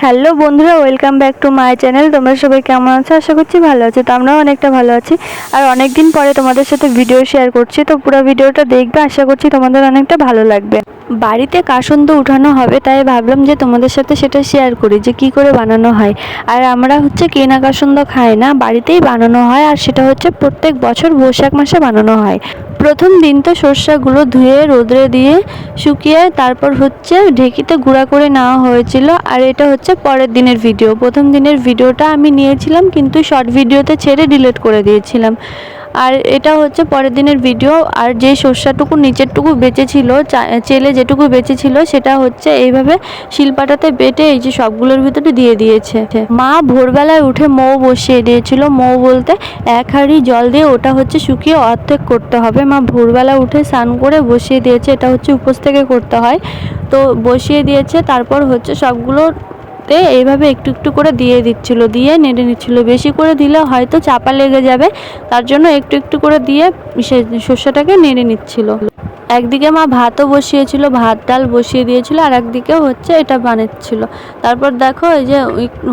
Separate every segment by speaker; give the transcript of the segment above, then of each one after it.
Speaker 1: Hello বন্ধুরা, welcome back to my channel. তোমরা সবাই কেমন আছো? আশা করছি ভালো আছো। তো আমরাও অনেকটা ভালো আছি। আর অনেক দিন পরে তোমাদের সাথে ভিডিও শেয়ার করছি, তো পুরো ভিডিওটা দেখবে। আশা করছি তোমাদের অনেকটা ভালো লাগবে। বাড়িতে কাসুন্দ উঠানো হবে, তাই ভাবলাম যে তোমাদের সাথে সেটা শেয়ার করি যে কি করে বানানো হয়। আর আমরা কেনা কাসুন্দ খাই না, বাড়িতেই বানানো হয়। আর সেটা প্রত্যেক বছর বৈশাখ মাসে বানানো হয়। প্রথম দিন তো সর্ষেগুলো ধুয়ে রোদে দিয়ে শুকিয়ে তারপর ঢেকিতে গুঁড়া করে নেওয়া হয়েছিল। আর এটা পরের দিনের ভিডিও। প্রথম দিনের ভিডিওটা আমি নিয়েছিলাম, কিন্তু শর্ট ভিডিওতে ছেড়ে ডিলিট করে দিয়েছিলাম। আর এটা পরের দিনের ভিডিও। আর যে সর্ষাটুকু নিচেরটুকু বেঁচেছিল, চেলে যেটুকু বেঁচেছিল, সেটা এইভাবে শিলপাটাতে বেটে এই যে সবগুলোর ভিতরে দিয়ে দিয়েছে। মা ভোরবেলায় উঠে মৌ বসিয়ে দিয়েছিল। মৌ বলতে এক হাঁড়ি জল দিয়ে ওটা শুকিয়ে অর্ধেক করতে হবে। মা ভোরবেলা উঠে স্নান করে বসিয়ে দিয়েছে। এটা উপোস থেকে করতে হয়, তো বসিয়ে দিয়েছে। তারপর সবগুলো এইভাবে একটু একটু করে দিয়ে দিচ্ছিল, দিয়ে নেড়ে নিচ্ছিল। বেশি করে দিলে হয়তো চাপা লেগে যাবে, তার জন্য একটু একটু করে দিয়ে সর্ষেটাকে নেড়ে নিচ্ছিল। একদিকে মা ভাতও বসিয়েছিল, ভাত ডাল বসিয়ে দিয়েছিল, আর একদিকেও এটা বানাচ্ছিল। তারপর দেখো এই যে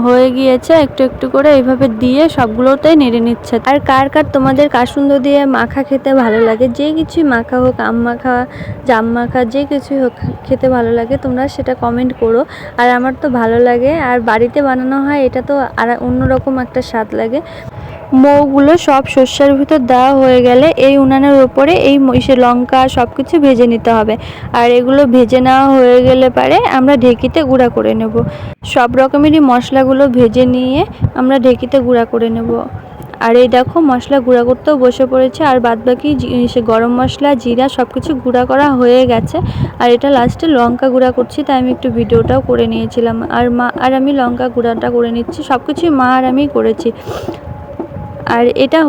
Speaker 1: হয়ে গিয়েছে। একটু একটু করে এইভাবে দিয়ে সবগুলোতেই নেড়ে নিচ্ছে। আর কার কার তোমাদের কাসুন্দ দিয়ে মাখা খেতে ভালো লাগে, যে কিছুই মাখা হোক, আম মাখা, জাম মাখা, যে কিছুই হোক খেতে ভালো লাগে, তোমরা সেটা কমেন্ট করো। আর আমার তো ভালো লাগে, আর বাড়িতে বানানো হয়, এটা তো আর অন্যরকম একটা স্বাদ লাগে। মৌগুলো সব সর্ষের ভিতর দেওয়া হয়ে গেলে এই উনানের ওপরে এই লঙ্কা সব কিছু ভেজে নিতে হবে। আর এগুলো ভেজে নেওয়া হয়ে গেলে পারে আমরা ঢেকিতে গুঁড়া করে নেব। সব রকমেরই মশলাগুলো ভেজে নিয়ে আমরা ঢেকিতে গুঁড়া করে নেব। আর এই দেখো মশলা গুঁড়া করতেও বসে পড়েছে। আর বাদবাকি গরম মশলা, জিরা সব কিছু গুঁড়া করা হয়ে গেছে। আর এটা লাস্টে লঙ্কা গুঁড়া করছি, তাই আমি একটু ভিডিওটাও করে নিয়েছিলাম। আর আমি লঙ্কা গুঁড়াটা করে নিচ্ছি। সব কিছুই মা আর আমি করেছি। আর এটা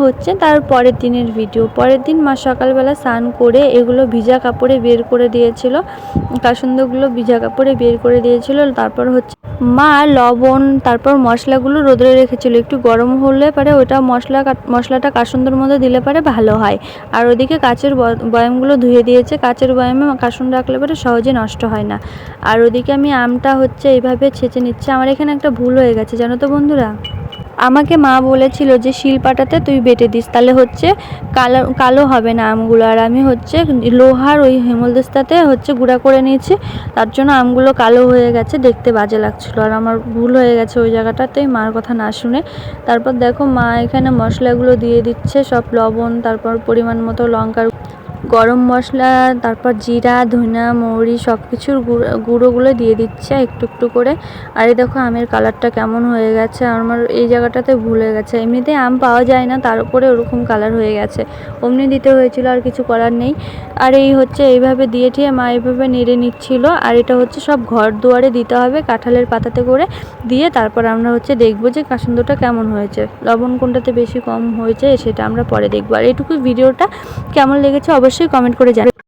Speaker 1: তার পরের দিনের ভিডিও। পরের দিন মা সকালবেলা স্নান করে এগুলো ভিজা কাপড়ে বের করে দিয়েছিল। কাসুন্দগুলো ভিজা কাপড়ে বের করে দিয়েছিল। তারপর মা লবণ, তারপর মশলাগুলো রোদে রেখেছিল। একটু গরম হলে পরে ওটা মশলাটা কাসুন্দর মধ্যে দিলে পরে ভালো হয়। আর ওদিকে কাচের বয়ামগুলো ধুয়ে দিয়েছে। কাচের বয়ামে কাসুন্দ রাখলে পরে সহজে নষ্ট হয় না। আর ওদিকে আমি আমটা এইভাবে ছেঁচে নিচ্ছে। আমার এখানে একটা ভুল হয়ে গেছে, জানো তো বন্ধুরা। আমাকে মা বলেছিল যে শিলপাটাতে তুই বেটে দিস, তাহলে কালো কালো হবে না আমগুলো। আর আমি লোহার ওই হেমলদস্তাতে গুঁড়া করে নিয়েছি, তার জন্য আমগুলো কালো হয়ে গেছে, দেখতে বাজে লাগছিল। আর আমার ভুল হয়ে গেছে ওই জায়গাটাতে, মার কথা না শুনে। তারপর দেখো মা এখানে মশলাগুলো দিয়ে দিচ্ছে, সব লবণ, তারপর পরিমাণ মতো লঙ্কার গরম মশলা, তারপর জিরা, ধনিয়া, মৌরি সব কিছুর গুঁড়োগুলো দিয়ে দিচ্ছে একটু একটু করে। আর এই দেখো আমের কালারটা কেমন হয়ে গেছে। আমার এই জায়গাটাতে ভুলে গেছে। এমনিতে আম পাওয়া যায় না, তার উপরে ওরকম কালার হয়ে গেছে। অমনি দিতে হয়েছিল, আর কিছু করার নেই। আর এই এইভাবে দিয়ে ঠিয়ে মা এইভাবে নেড়ে নিচ্ছিল। আর এটা সব ঘর দুয়ারে দিতে হবে, কাঁঠালের পাতাতে করে দিয়ে। তারপর আমরা দেখবো যে কাসুন্দটা কেমন হয়েছে, লবণ কোনটাতে বেশি কম হয়েছে সেটা আমরা পরে দেখবো। আর এইটুকু ভিডিওটা কেমন লেগেছে অবশ্যই কমেন্ট করে জানাবেন।